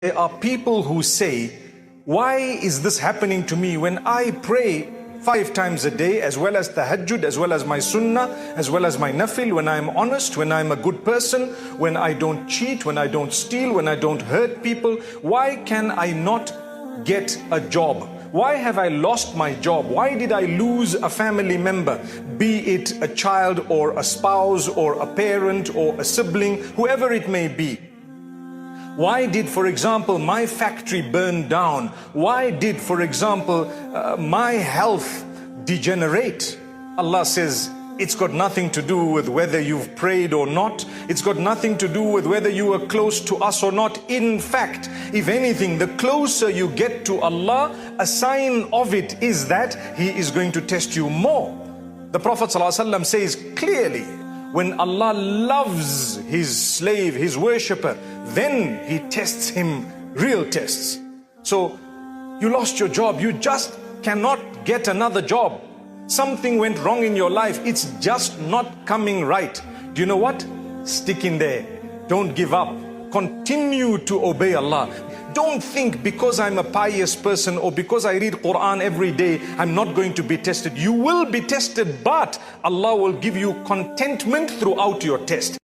There are people who say, why is this happening to me when I pray 5 times a day, as well as tahajjud, as well as my sunnah, as well as my nafil, when I'm honest, when I'm a good person, when I don't cheat, when I don't steal, when I don't hurt people? Why can I not get a job? Why have I lost my job? Why did I lose a family member, be it a child or a spouse or a parent or a sibling, whoever it may be? Why did, for example, my factory burn down? Why did, for example, my health degenerate? Allah says, it's got nothing to do with whether you've prayed or not. It's got nothing to do with whether you are close to us or not. In fact, if anything, the closer you get to Allah, a sign of it is that He is going to test you more. The Prophet ﷺ says clearly, when Allah loves His slave, His worshipper, then He tests him real tests. So you lost your job, you just cannot get another job. Something went wrong in your life, it's just not coming right. Do you know what? Stick in there. Don't give up. Continue to obey Allah. Don't think because I'm a pious person or because I read Quran every day, I'm not going to be tested. You will be tested, but Allah will give you contentment throughout your test.